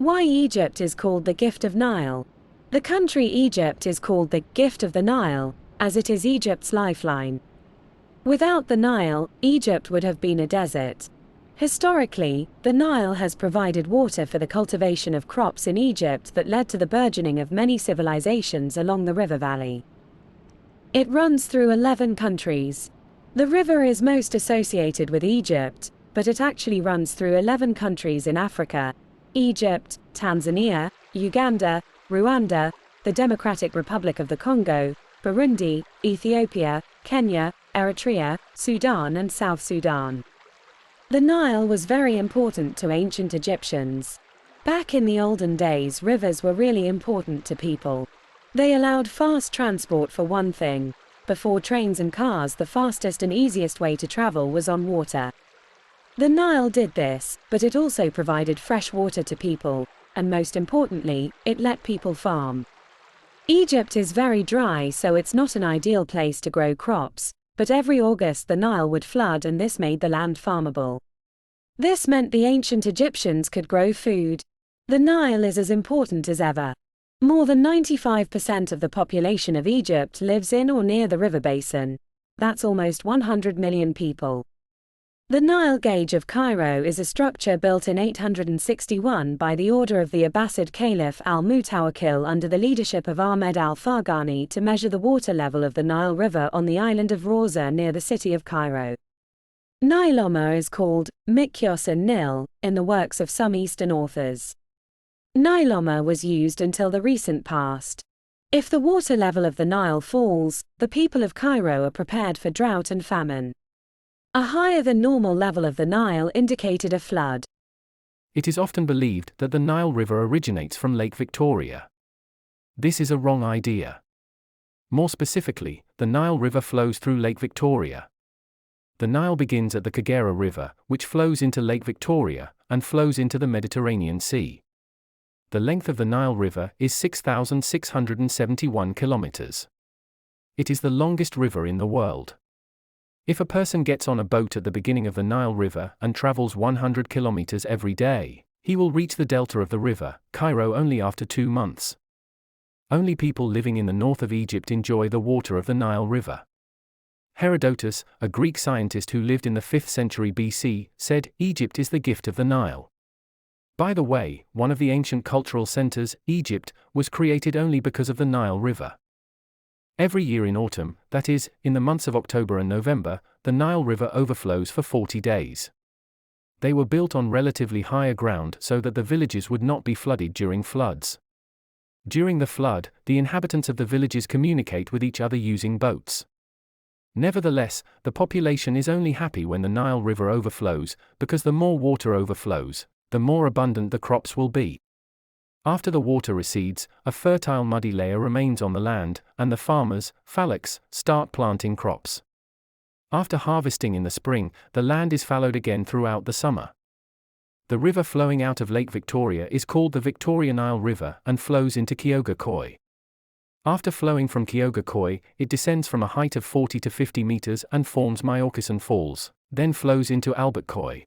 Why Egypt is called the gift of Nile. The country Egypt is called the gift of the Nile, as it is Egypt's lifeline. Without the Nile, Egypt would have been a desert. Historically, the Nile has provided water for the cultivation of crops in Egypt that led to the burgeoning of many civilizations along the river valley. It runs through 11 countries. The river is most associated with Egypt, but it actually runs through 11 countries in Africa: Egypt, Tanzania, Uganda, Rwanda, the Democratic Republic of the Congo, Burundi, Ethiopia, Kenya, Eritrea, Sudan and South Sudan. The Nile was very important to ancient Egyptians. Back in the olden days, rivers were really important to people. They allowed fast transport for one thing. Before trains and cars, the fastest and easiest way to travel was on water. The Nile did this, but it also provided fresh water to people, and most importantly, it let people farm. Egypt is very dry, so it's not an ideal place to grow crops, but every August the Nile would flood and this made the land farmable. This meant the ancient Egyptians could grow food. The Nile is as important as ever. More than 95% of the population of Egypt lives in or near the river basin. That's almost 100 million people. The Nile Gauge of Cairo is a structure built in 861 by the order of the Abbasid Caliph al-Mutawakkil under the leadership of Ahmed al-Farghani to measure the water level of the Nile River on the island of Rawza near the city of Cairo. Niloma is called Mikyos and Nil in the works of some Eastern authors. Niloma was used until the recent past. If the water level of the Nile falls, the people of Cairo are prepared for drought and famine. A higher than normal level of the Nile indicated a flood. It is often believed that the Nile River originates from Lake Victoria. This is a wrong idea. More specifically, the Nile River flows through Lake Victoria. The Nile begins at the Kagera River, which flows into Lake Victoria, and flows into the Mediterranean Sea. The length of the Nile River is 6,671 kilometers. It is the longest river in the world. If a person gets on a boat at the beginning of the Nile River and travels 100 kilometers every day, he will reach the delta of the river, Cairo, only after 2 months. Only people living in the north of Egypt enjoy the water of the Nile River. Herodotus, a Greek scientist who lived in the 5th century BC, said, "Egypt is the gift of the Nile." By the way, one of the ancient cultural centers, Egypt, was created only because of the Nile River. Every year in autumn, that is, in the months of October and November, the Nile River overflows for 40 days. They were built on relatively higher ground so that the villages would not be flooded during floods. During the flood, the inhabitants of the villages communicate with each other using boats. Nevertheless, the population is only happy when the Nile River overflows, because the more water overflows, the more abundant the crops will be. After the water recedes, a fertile muddy layer remains on the land, and the farmers, phyllox, start planting crops. After harvesting in the spring, the land is fallowed again throughout the summer. The river flowing out of Lake Victoria is called the Victoria-Nile River and flows into Kyoga Koi. After flowing from Kyoga Koi, it descends from a height of 40 to 50 meters and forms Myorkison Falls, then flows into Albert Koi.